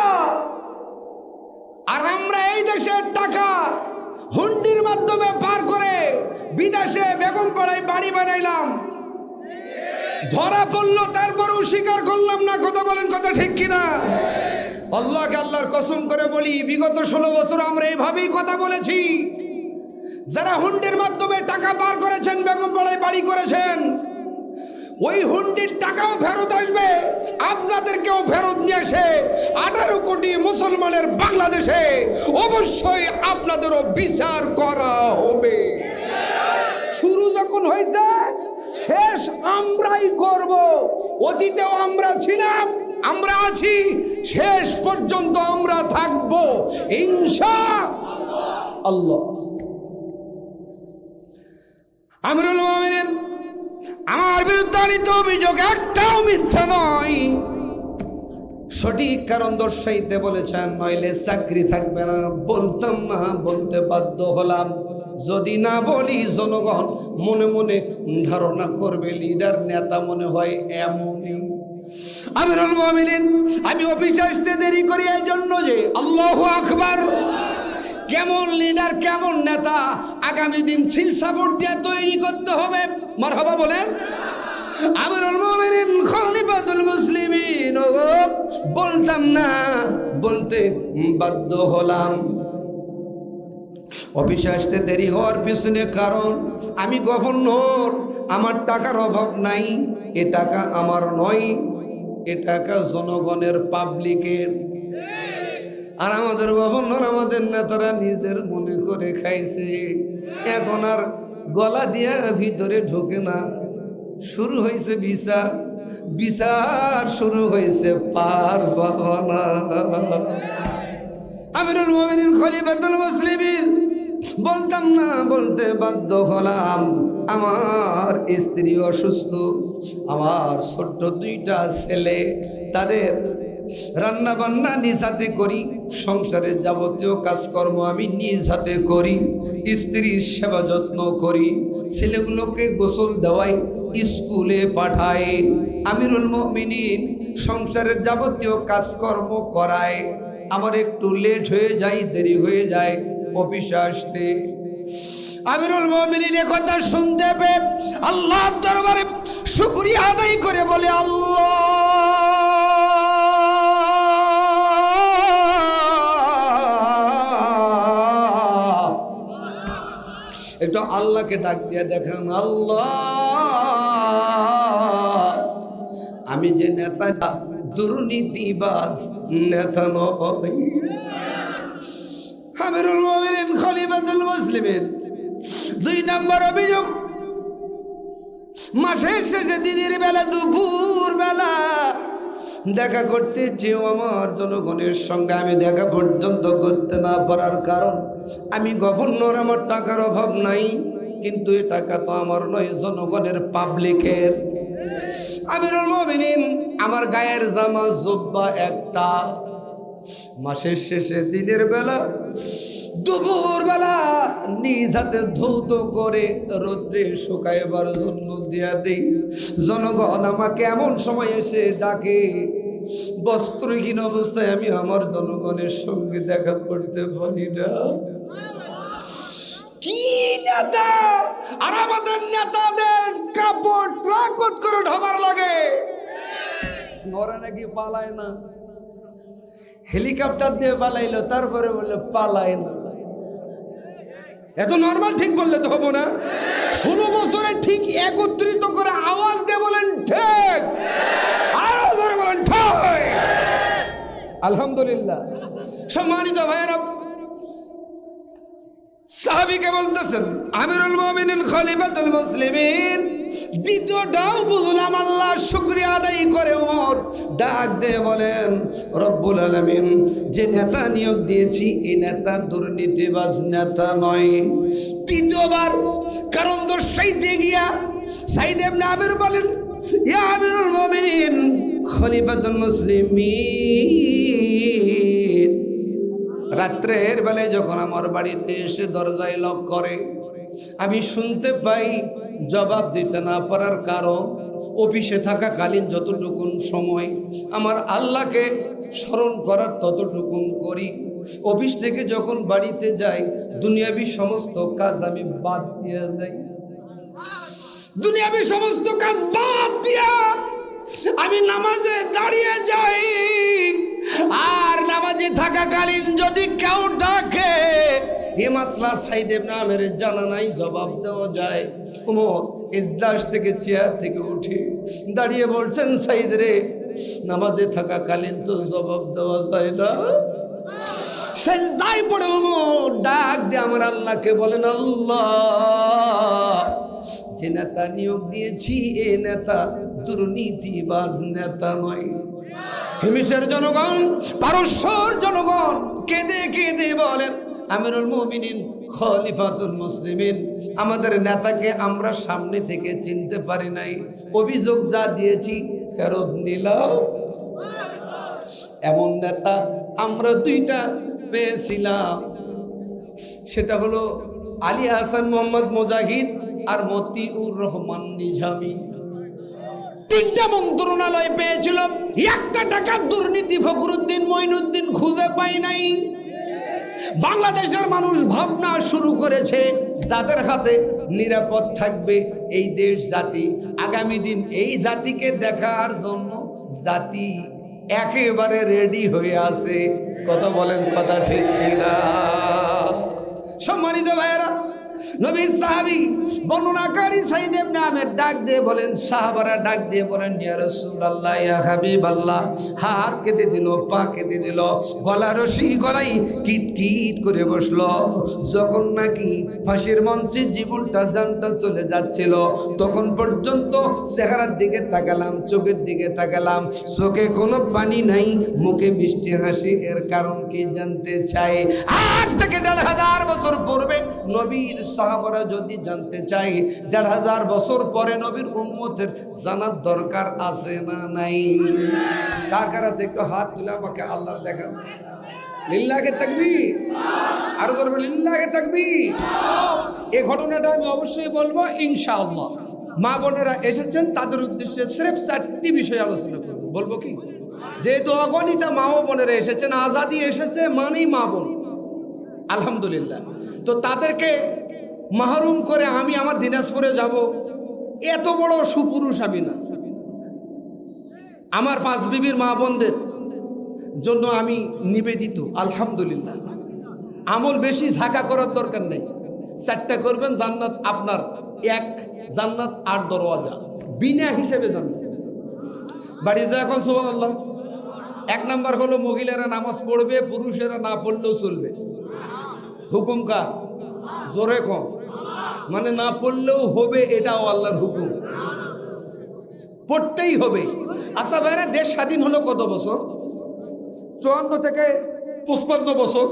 আর আমরা এই দেশের টাকা হুন্ডির মাধ্যমে পার করে বিদেশে বেগমপাড়ায় বাড়ি বানাইলাম, ধরা পড়লো, তারপরেও স্বীকার করলাম না। কথা বলেন, কথা ঠিক কিনা? আল্লাহকে আল্লাহর কসম করে বলি, বিগত 16 বছর আমরা এইভাবেই কথা বলেছি। যারা হুন্ডির মাধ্যমে টাকা পার করেছেন, বেগমপাড়ায় বাড়ি করেছেন, ওই হুন্ডির টাকাও ফেরত আসবে, আপনাদেরকেও ফেরত নিয়ে আসে 18 কোটি মুসলমানের বাংলাদেশে অবশ্যই আপনাদেরও বিচার করা হবে। শুরু যখন হয়েছে, শেষ আমরাই করব। অতীতেও আমরা ছিলাম, আমরা আছি, শেষ পর্যন্ত আমরা থাকবো ইনশাআল্লাহ। আমিরুল মুমিনিন, আমার বিরুদ্ধে আনিত অভিযোগ একটাও মিথ্যা নয়। সঠিক কারণ দর্শাইতে বলেছেন, নইলে চাকরি থাকবে না। বলতাম না, বলতে বাধ্য হলাম। যদি না বলি জনগণ মনে মনে ধারণা করবে লিডার নেতা মনে হয় এমনই। আমিরুল মুমিনিন, আমি অফিসে আসতে দেরি করি এই জন্য যে আল্লাহু আকবার, কেমন লিডার, কেমন নেতা আগামী দিন সিল সাপোর্ট দিয়ে তৈরি করতে হবে। মারহাবা বলেন। আমিরুল মুমিনিন খলিফাতুল মুসলিমিন, বলতাম না, বলতে বাধ্য হলাম। অফিসে আসতে দেরি হওয়ার পিছনে কারণ, আমি গভর্নর, আমার টাকার অভাব নাই। এ টাকা আমার নয়, এ টাকা জনগণের, পাবলিকের। আর আমাদের গভর্নর, আমাদের নেতারা নিজের মনে করে খাইছে, এখন আর গলা দিয়া ভিতরে ঢোকে না। শুরু হয়েছে বিচার, বিচার শুরু হয়েছে পার পাওনা। আমিরুল মুমিনিন খলিফাতুল মুসলিমিন, বলতাম না, বলতে বাধ্য হলাম। আমার স্ত্রী অসুস্থ, আমার ছোট্ট 2টা ছেলে, তাদের রান্না বান্না নিজ হাতে করি, সংসারের যাবতীয় কাজকর্ম আমি নিজ হাতে করি, স্ত্রীর সেবা যত্ন করি, ছেলেগুলোকে গোসল দেওয়াই, স্কুলে পাঠাই। আমিরুল মুমিনিন সংসারের যাবতীয় কাজকর্ম করায়। আমার একটু লেট হয়ে যায়, দেরি হয়ে যায় অফিসে আসতে। আমিরুল মুমিনিন কথা শুনতে পেয়ে আল্লাহর দরবারে শুকরিয়া আদায় করে বলে, আল্লাহ, একটু আল্লাহকে ডাক দিয়ে দেখান, আল্লাহ, আমি যে নেতা দুর্নীতিবাজ নেতা নয়। আমিরুল মুমিনিন খলিফাতুল মুসলিমিন দুই নম্বর অভিযোগ, মাসের শেষে দিনের বেলা দুপুর বেলা দেখা করতে চেয়েও আমার জনগণের সঙ্গে আমি দেখা পর্যন্ত করতে না পারার কারণ আমি গভর্নর, আমার টাকার অভাব নাই, কিন্তু এ টাকা তো আমার নয়, জনগণের, পাবলিকের। আমিরুল মুমিনিন, আমার গায়ের জামা জুব্বা একটা, মাসের শেষে দিনের বেলা দুপুর বেলা নিজ হাতে ধৌত করে রোদ্রে শুকাইবার জন্য দিয়া দেই। জনগণ আমাকে এমন সময় এসে ডাকে, বস্ত্রহীন অবস্থায় আমি আমার জনগণের সঙ্গে দেখা করতে পারি না। কি নেতা! আর আমাদের নেতাদের কাপড় ট্রাকট করে ঢাবার লাগে, ওরা নাকি পালায় না, হেলিকপ্টার দিয়ে পালাইলো, তারপরে বললো পালায় না। এত নর্মাল ঠিক বললে তো হবো না। 16 বছরে ঠিক একত্রিত করে আওয়াজ দিয়ে বলেন ঠিক, আরো জোরে বলেন ঠিক। আলহামদুলিল্লাহ। সম্মানিত ভাইয়েরা, সাহাবীকে বলতেছেন আমিরুল মুমিনিন খলিফাতুল মুসলিমিন, দ্বিতীয়টাও বুঝলাম আল্লাহর শুকরিয়া আদায় করে ওমর ডাক দিয়ে বলেন, রব্বুল আলামিন যে নেতা নিয়োগ দিয়েছি এই নেতা দুর্নীতিবাজ নেতা নয়। তৃতীয়বার কারণ দর্শাইতে গিয়া সাইদ ইবনে আমির বলেন, ইয়া আমিরুল মুমিনিন খলিফাতুল মুসলিমিন, রাত্রের বেলায় যখন আমার বাড়িতে এসে দরজায় লক করে আমি শুনতে পাই জবাব দিতে না পারার কারণ অফিসে থাকাকালীন যতটুকুন সময় আমার আল্লাহকে স্মরণ করার ততটুকুন করি, অফিস থেকে যখন বাড়িতে যাই দুনিয়াবি সমস্ত কাজ আমি বাদ দিয়ে যাই। দুনিয়াবি সমস্ত কাজ বাদ দিয়া আমি নামাজে দাঁড়িয়ে যাই। আর নামাজে থাকাকালীন যদি কেউ ডাকে এ মাসলা সাইদ ইবনে আমির জানা নাই, জবাব দেওয়া যায়। ওমর ইজলাস থেকে চেয়ার থেকে উঠে দাঁড়িয়ে বলছেন, সাইদ রে নামাজে থাকাকালীন তো জবাব দেওয়া যায় না। সেজদায় পড়ে ওমর ডাক দিয়ে আমার আল্লাহকে বলেন, আল্লাহ যে নেতা নিয়োগ দিয়েছি এ নেতা দুর্নীতিবাজ নেতা নয়। হিমিসের জনগণ, পারস্যর জনগণ কেঁদে কেঁদে বলেন, আমিরুল মুমিনিন খলিফাতুল মুসলিমিন, আমাদের নেতাকে আমরা সামনে থেকে চিনতে পারি নাই, অভিযোগ যা দিয়েছি ফেরত নিলাম। এমন নেতা আমরা দুইটা পেয়েছিলাম, সেটা হলো আলী হাসান মোহাম্মদ মুজাহিদ আর মতিউর রহমান নিজামী। 3টা মন্ত্রণালয় পেয়েছিল, একটা টাকা দুর্নীতি ফখরুদ্দিন মঈনুদ্দিন খুঁজে পাই নাই। বাংলাদেশের মানুষ ভাবনা শুরু করেছে যাদের হাতে নিরাপদ থাকবে এই দেশ জাতি, আগামী দিন এই জাতিকে দেখার জন্য জাতি একেবারে রেডি হয়ে আছে। কত বলেন কথা ঠিক কিনা? সম্মানিত ভাইয়েরা, নবী সাহাবী বর্ণনাকারী সাইদ ইবনে আমির ডাক দিয়ে বলেন, সাহাবারা ডাক দিয়ে বলেন, ইয়া রাসূলুল্লাহ ইয়া হাবিবাল্লাহ, হাত কেটে দিল, পা কেটে দিল, গলা রশি গলাই কিট কিট করে বসলো। যখন নাকি ফাঁসির মঞ্চে জীবনটা জানটা চলে যাচ্ছিল তখন পর্যন্ত চেহারার দিকে তাকালাম, চোখের দিকে তাকালাম, চোখে কোনো পানি নাই, মুখে মিষ্টি হাসি। এর কারণ কি জানতে চাই? আজ থেকে 1500 বছর পূর্বে নবীর সাহাবারা যদি জানতে চাই 1500 বছর পরে নবীর উম্মতের জানার দরকার আছে না নাই? কার কার আছে একটু হাত তুলে আমাকে আল্লাহর দেখান। লিল্লাহে তাকবীর, আরো জোরে লিল্লাহে তাকবীর। এই ঘটনাটা আমি অবশ্যই বলবো ইনশাআল্লাহ। মা বোনেরা এসেছেন, তাদের উদ্দেশ্যে সির্ফ 4টি বিষয় আলোচনা করব। বলবো কি? যেহেতু অগণিত মা ও বোনেরা এসেছেন, আজাদি এসেছে মানেই মা বোন, আলহামদুলিল্লাহ। তো তাদেরকে মাহরুম করে আমি আমার দিনাজপুরে যাব, এত বড় সুপুরুষ আমি না। আমার 5 বিবির মা বোনদের জন্য আমি নিবেদিত, আলহামদুলিল্লাহ। আমল বেশি ঝাঁকা করার দরকার নেই, 4টা করবেন, জান্নাত আপনার। 1, জান্নাত 8 দরওয়াজা, বিনা হিসেবে জান্নাত। বাড়ি যা এখন সুবহানাল্লাহ। 1 নাম্বার হলো মহিলারা নামাজ পড়বে, পুরুষেরা না পড়লেও চলবে। হুকুম কার? জোরে কম। মানে না পড়লেও হবে, এটাও আল্লাহর হুকুম, পড়তেই হবে। আচ্ছা ভাইরা, দেশ স্বাধীন হলো কত বছর? 54 থেকে 55 বছর।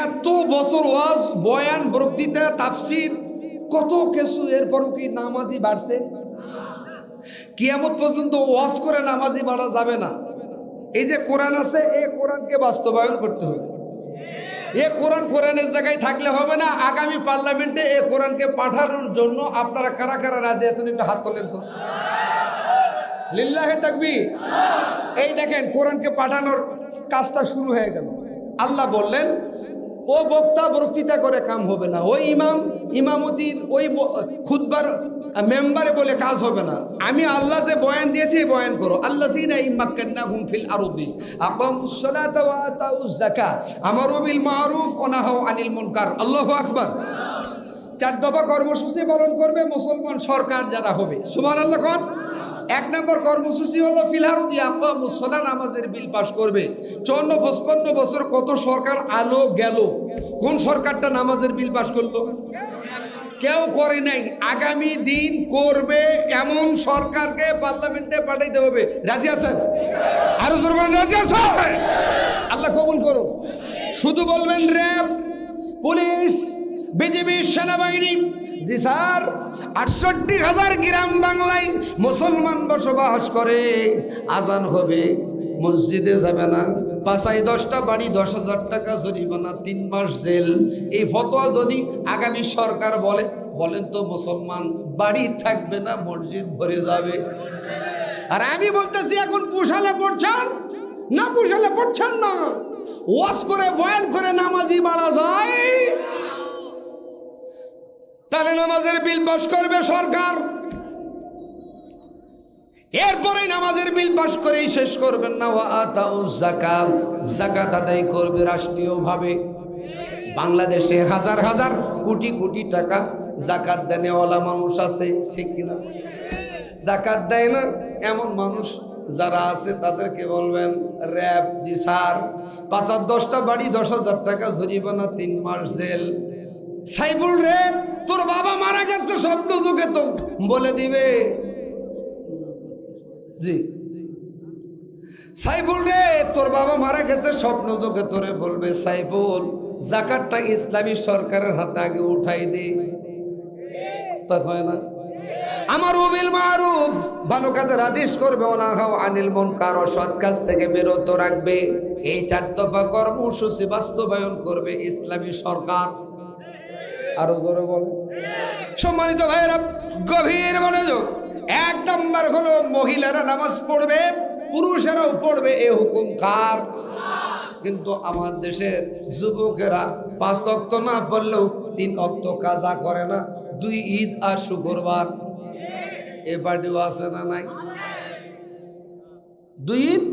এত বছর ওয়াজ, বয়ান, বক্তৃতা, তাফসির, কত কিছু, এরপরও কি নামাজি বাড়ছে? কিয়ামত পর্যন্ত ওয়াজ করে নামাজি বাড়া যাবে না। এই যে কোরআন আছে, এই কোরআনকে বাস্তবায়ন করতে হবে। এ কোরআন কোরআনের জায়গায় থাকলে হবে না। আগামী পার্লামেন্টে এ কোরআনকে পাঠানোর জন্য আপনারা কারা কারা রাজি আছেন একটু হাত তোলেন তো। লিল্লাহে তাকবীর। এই দেখেন, কোরআনকে পাঠানোর কাজটা শুরু হয়ে গেল। আল্লাহ বললেন, ও বক্তা বক্তৃতা করে কাম হবে না, ওই ইমাম ইমামতির ওই খুতবার মেম্বারে বলে কাজ হবে না। আমি আল্লাহ যে বয়ান দিয়েছি বয়ান করো। আল্লাযীনা ইম্মাক্কান্নাহুম ফিল আরদি আকামুস সালাতা ওয়া আতাউজ যাকাত আমারু বিল মারুফ ওয়া নাহাউ আনিল মুনকার। আল্লাহু আকবার। 4 দফা কর্মসূচি পালন করবে মুসলমান সরকার যারা হবে। সুবহানাল্লাহ। কোন 1 নম্বর কর্মসূচি হলো ফিলহারু দিয়া আকামুস সালাত, নামাজের বিল পাস করবে। 54-55 বছর কত সরকার আলো গেল, কোন সরকারটা নামাজের বিল পাস করলো? কেউ করে নাই। আগামী দিন করবে এমন সরকারকে পার্লামেন্টে পাঠাইতে হবে। রাজি আছেন? আরো জোরে বলেন, রাজি আছেন? আল্লাহ কবুল করুন। শুধু বলবেন র্যাব, পুলিশ, বিজিবি, সেনাবাহিনী। জি স্যার, 68,000 গ্রাম বাংলায় মুসলমান বসবাস করে। আজান হবে, মসজিদে যাবে না, পাঁচাই 10টা বাড়ি 10,000 টাকা জরিমানা, 3 মাস জেল। এই ফতোয়া যদি আগামী সরকার বলে, বলেন তো মুসলমান বাড়ি থাকবে না, মসজিদ ভরে যাবে? আর আমি বলতেছি, এখন পোষালে পড়ছেন না, পোষালে পড়ছেন না। ওয়াজ করে বয়ান করে নামাজি বাড়া যায়, তাহলে নামাজের বিল পাস করবে সরকার। এরপরে নামাজের বিল পাস করেই শেষ করবেন না, ওয়া আতাউজ যাকাত, যাকাত আদায় করবে রাষ্ট্রীয়ভাবে। বাংলাদেশে হাজার হাজার কোটি কোটি টাকা যাকাত দেনেওয়ালা মানুষ আছে, ঠিক কিনা? যাকাত দেয় না এমন মানুষ যারা আছে তাদেরকে বলবেন র্যাব, জি স্যার, 5-10টা বাড়ি 10,000 টাকা জরিমানা, 3 মাস জেল। সাইবুল রে, তোর বাবা মারা গেছে, স্বপ্ন যুগে তো বলে দিবে। জি সাইবুল রে, তোর বাবা মারা গেছে, স্বপ্ন যুগে তোরে বলবে, সাইবুল যাকাতটা ইসলামী সরকারের হাতে আগে উঠাই দে। তা হয় না? আমারু বিল মারুফ, ভালো কাজের আদেশ করবে, ওয়া নাহাউ আনিল মুনকার, অসৎ কাজ থেকে বিরত রাখবে। এই 4 দফা কর্মসূচি বাস্তবায়ন করবে ইসলামী সরকার। আরো জোরে বলে। সম্মানিত ভাইয়েরা, গভীর মনোযোগ। 1 নম্বর হলো মহিলারা নামাজ পড়বে, পুরুষেরাও পড়বে। এ হুকুম কার? কিন্তু আমার দেশের যুবকেরা 5 ওয়াক্ত না পড়লেও 3 ওয়াক্ত কাজা করে না, 2 ঈদ আর শুক্রবার। এ বাড়িও আছে না নাই? 2 ঈদ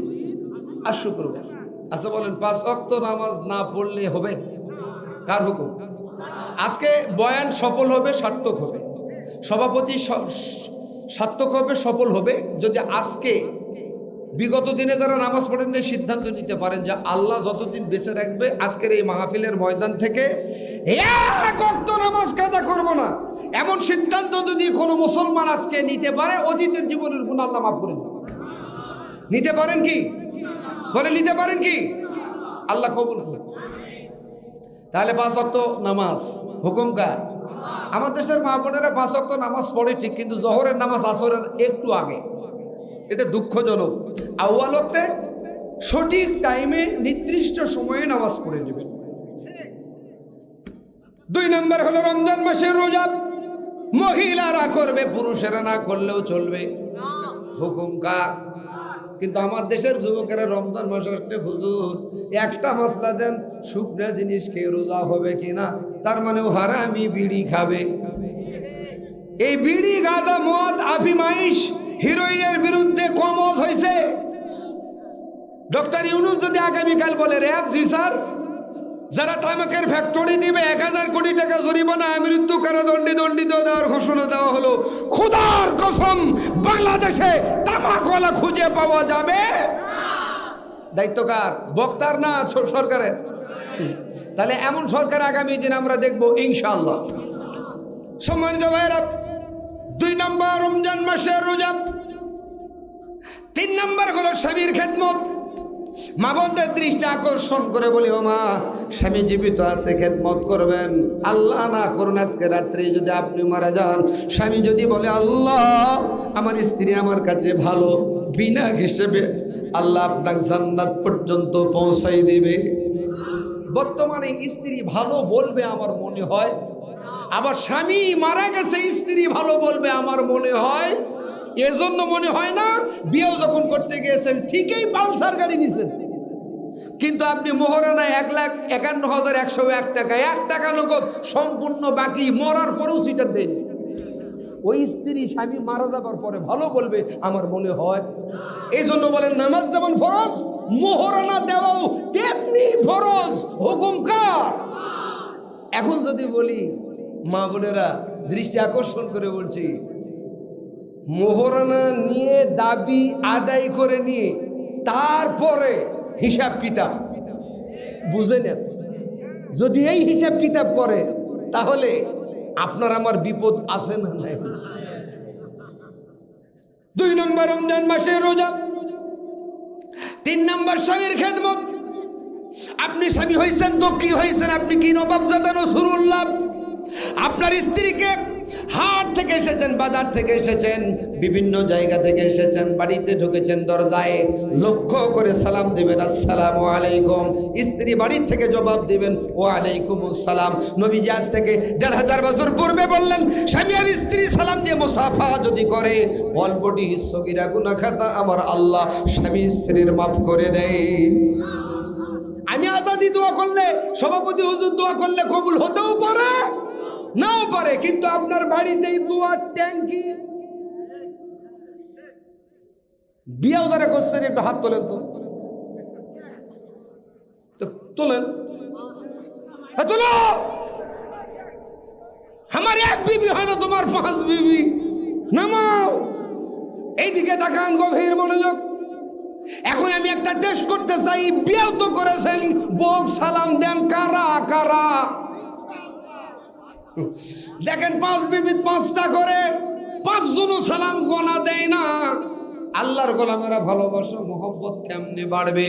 আর শুক্রবার। আচ্ছা বলেন, 5 ওয়াক্ত নামাজ না পড়লে হবে? কার হুকুম? আজকে বয়ান সফল হবে, সার্থক হবে, সভাপতি সার্থক হবে, সফল হবে যদি আজকে বিগত দিনে যারা নামাজ পড়েন সিদ্ধান্ত নিতে পারেন যে আল্লাহ যতদিন বেঁচে রাখবে আজকের এই মাহফিলের ময়দান থেকে 1 ওয়াক্ত নামাজ কাজা করব না, এমন সিদ্ধান্ত যদি কোনো মুসলমান আজকে নিতে পারে, অতীতের জীবনের গুনাহ আল্লাহ মাফ করে দেবে। নিতে পারেন কি? বলে নিতে পারেন কি? আল্লাহ কবুল করুন। তাহলে 5 ওয়াক্ত নামাজ হুকুম কার? আমার দেশের মা বোনেরা 5 ওয়াক্ত নামাজ পড়ে ঠিক, কিন্তু জোহরের নামাজ আসরের একটু আগে। এটা দুঃখজনক। আউয়াল ওয়াক্তে সঠিক টাইমে নির্দিষ্ট সময়ে নামাজ পড়ে নেবেন। 2 নম্বর হলো রমজান মাসের রোজা মহিলারা করবে, পুরুষেরা না করলেও চলবে। হুকুম কার? কিন্তু আমার দেশের যুবকেরা রমজান মাস আসলে হুজুর একটা মশলা দেন, শুকনা জিনিস খেয়ে রোজা হবে কিনা, তার মানে ও হারামি বিড়ি খাবে। এই বিড়ি, গাঁজা, মদ, আফিম, আইশ, হিরোইনের বিরুদ্ধে কমত হয়েছে। ডক্টর ইউনূস যদি আগামীকাল বলে, র্যাব, জি স্যার, যারা তামাকের ফ্যাক্টরি দিবে 1000 কোটি টাকা জরিমানা, মৃত্যু কারাদণ্ডে দণ্ডিত দেওয়ার ঘোষণা দেওয়া হলো, খোদার কসম বাংলাদেশে তামাকওয়ালা খুঁজে পাওয়া যাবে? দায়িত্ব কার? বক্তার না সরকারের? তাহলে এমন সরকার আগামী দিন আমরা দেখবো ইনশাআল্লাহ। সম্মানিত ভাইরা, 2 নম্বর রমজান মাসের রোজা। 3 নম্বর হলো স্বামীর খেদমত। মা বোনদের দৃষ্টি আকর্ষণ করে বলি, ও মা, স্বামী জীবিত আছে, খেদমত করবেন। আল্লাহ না করুন আজকে রাত্রে যদি আপনি মারা যান, স্বামী যদি বলে, আল্লাহ আমার স্ত্রী আমার কাছে ভালো, বিনা হিসেবে আল্লাহ আপনাকে জান্নাত পর্যন্ত পৌঁছাই দিবে। বর্তমানে স্ত্রী ভালো বলবে আমার মনে হয়, আবার স্বামী মারা গেছে স্ত্রী ভালো বলবে আমার মনে হয়। এর জন্য মনে হয় না বিয়েও যখন করতে গিয়েছেন ঠিকই পালসার গাড়ি নিছেন, কিন্তু আপনি মোহরানা 1,51,101 টাকা, 1 টাকা নগদ সম্পূর্ণ বাকি, মরার পরেও সেটা দেন। ওই স্ত্রী স্বামী মারা যাবার পরে ভালো বলবে আমার মনে হয়। এই জন্য বলেন নামাজ যেমন ফরজ, মোহরানা দেওয়াও তেমনি ফরজ। হুকুম কার? এখন যদি বলি, মা বোনেরা দৃষ্টি আকর্ষণ করে বলছি, মোহরানা নিয়ে দাবি আদায় করে নিয়ে তারপরে হিসাব কিতাব বুঝে নেন। যদি এই হিসাব কিতাব করে তাহলে আপনার আমার বিপদ আছে না নাই? 2 নম্বর রমজান মাসের রোজা। 3 নম্বর স্বামীর খেদমত। আপনি স্বামী হয়েছেন তো কি হয়েছেন, আপনি কি নবাব জাতানো সুরুল্লাহ। আপনার স্ত্রীকে হাট থেকে এসেছেন, বাজার থেকে এসেছেন, বিভিন্ন জায়গা থেকে এসেছেন, বাড়িতে ঢুকেছেন, দরজায় লক্ষ্য করে সালাম দেবেন, আসসালামু আলাইকুম। স্ত্রী বাড়ি থেকে জবাব দিবেন, ওয়া আলাইকুম আসসালাম। নবীজি আজ থেকে 1500 বছর পূর্বে বললেন, স্বামী আর স্ত্রী সালাম দিয়ে মুসাফা যদি করে, অলবডি সগীরা গুনাহ খাতা আমার আল্লাহ স্বামী স্ত্রীর মাফ করে দেয়। আমি আজাদি দোয়া করলে, সভাপতি হুজুর দোয়া করলে কবুল হতেও পারে, নাও পারে, কিন্তু আপনার বাড়িতেই দোয়ার ট্যাঙ্কি। বিয়েও যারা করছেন একটু হাত তোলেন তো তোলেন, চলো। আমার 1 বিবি হয় না, তোমার 5 বিবি। নামাও, এইদিকে তাকান, গভীর মনোযোগ। এখন আমি একটা টেস্ট করতে চাই, বিয়েও তো করেছেন, বউ সালাম দেন কারা কারা? দেখেন 5 বিবি 5টা করে, 5 জনও সালাম গোনা দেয় না। আল্লাহর গোলামেরা ভালোবাসা মোহব্বত কেমনে বাড়বে?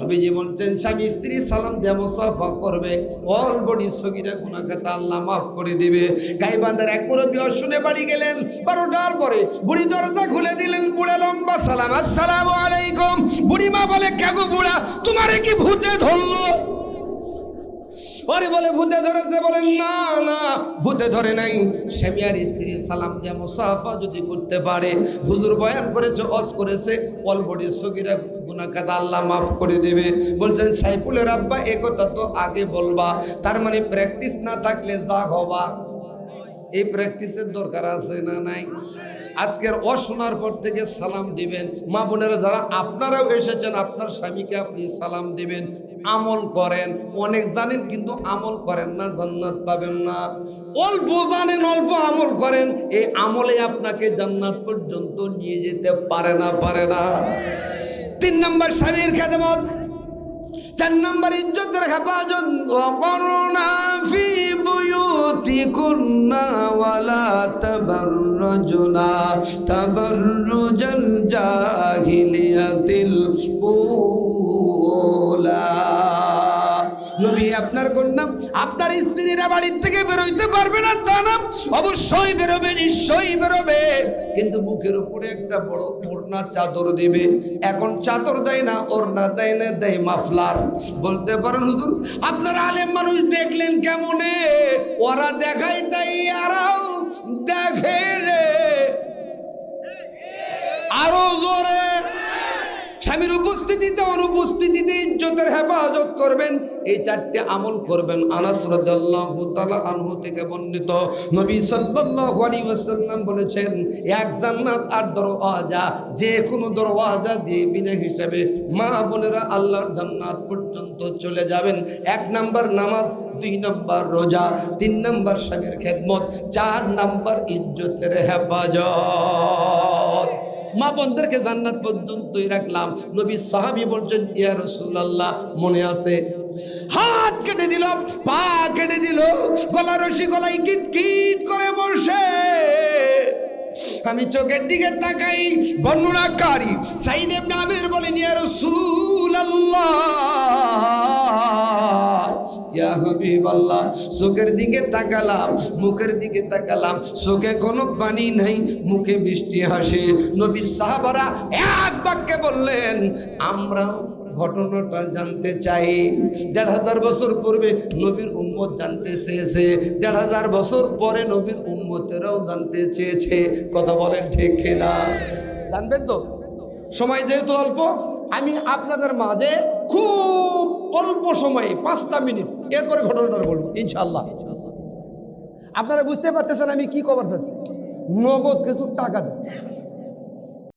নবীজি বলছেন, স্বামী স্ত্রী সালাম দিয়ে মুসাফা করবে, অলবডি সগীরা গুনাহ খাতা আল্লাহ মাফ করে দিবে। গাইবান্ধার এক মুরব্বি শুনে বাড়ি গেলেন, 12টার পরে বুড়ি দরজা খুলে দিলেন, বুড়া লম্বা সালাম, আসসালামু আলাইকুম। বুড়ি মা বলে, কে গো বুড়া, তোমারে কি ভূতে ধরলো? ওরে বলে, ভূতে ধরেছে। বলেন, না না, ভূতে ধরে নাই। স্বামী আর স্ত্রী সালাম দিয়ে মুসাফা যদি করতে পারে, হুজুর বয়ান করেছে, ওয়াজ করেছে, অলবডি সগীরা গুনাহ খাতা আল্লাহ মাফ করে দেবে। বলছেন সাইফুলের আব্বা, এ কথা তো আগে বলবা। তার মানে প্র্যাকটিস না থাকলে যা হবা, এই প্র্যাকটিসের দরকার আছে না নাই? আজকের অশোনার পর থেকে সালাম দিবেন। মা বোনেরা যারা আপনারাও এসেছেন, আপনার স্বামীকে আপনি সালাম দিবেন। আমল করেন, অনেক জানেন কিন্তু আমল করেন না, জান্নাত পাবেন না। অল্প জানেন, অল্প আমল করেন, এই আমলে আপনাকে জান্নাত পর্যন্ত নিয়ে যেতে পারে না, পারে না। 3 নম্বর স্বামীর খেদমত। 4 নম্বর ইজ্জতের হেফাজত। ওয়াকরনা ফি বুয়ুতিকুন্না ওয়ালা তাবাররুজনা তাবাররুজাল জাহিলিয়াতিল উলা। নবী, আপনার কন্যা, আপনার স্ত্রীরা বাড়ির থেকে বেরোইতে পারবে না তা না, অবশ্যই বেরোবে, নিশ্চয়ই বেরোবে, কিন্তু মুখের উপরে একটা বড় ওড়না চাদর দিবে। এখন চাদর দেয় না, ওড়না দেয় না, দেয় মাফলার। বলতে পারেন হুজুর, আপনারা আলেম মানুষ দেখলেন কেমনে? ওরা দেখাই তাই আরাও দেখে রে। আরো জোরে। স্বামীর উপস্থিতিতে অনুপস্থিতিতে ইজ্জতের হেফাজত করবেন, এই 4টে আমল করবেন। আনাস রাদিয়াল্লাহু তাআলা আনহু থেকে বর্ণিত, নবী সাল্লাল্লাহু আলাইহি ওয়াসাল্লাম বলেছেন, 1 জান্নাত 8 দরওয়াজা, যে কোনো দরওয়াজা দিয়ে বিনা হিসাবে মা বোনেরা আল্লাহর জান্নাত পর্যন্ত চলে যাবেন। 1 নাম্বার নামাজ, 2 নাম্বার রোজা, 3 নাম্বার স্বামীর খেদমত, 4 নাম্বার ইজ্জতের হেফাজত। মা বোনদেরকে জান্নাত পর্যন্তই রাখলাম। নবী সাহাবী বলছেন, ইয়া রাসূলুল্লাহ, মনে আছে হাত কেটে দিল, পা কেটে দিল, গলা রশি গলায় কিট কিট করে বসে। আমি চোখের দিকে তাকাই, বর্ণনাকারী সাইদ ইবনে আমির বলেন, ইয়া রাসূলুল্লাহ, ইয়া হাবিবাল্লাহ, চোখের দিকে তাকালাম, মুখের দিকে তাকালাম, চোখে কোনো পানি নাই, মুখে মিষ্টি হাসি। নবীর সাহাবারা এক বাক্যে বললেন, আমরা ঘটনাটা জানতে চাই। ১৫০০ বছর পূর্বে নবীর উম্মত জানতে চেয়েছে, ১৫০০ বছর পরে নবীর উম্মতেরাও জানতে চেয়েছে। কথা বলেন ঠিক কিনা? জানবেন তো? সময় যেহেতু অল্প, আমি আপনাদের মাঝে খুব অল্প সময়ে 5টা মিনিট এরপরে ঘটনাটা বলবো ইনশাআল্লাহ। আপনারা বুঝতে পারতেছেন আমি কি খবর চাচ্ছি? নগদ কিছু টাকা দেন।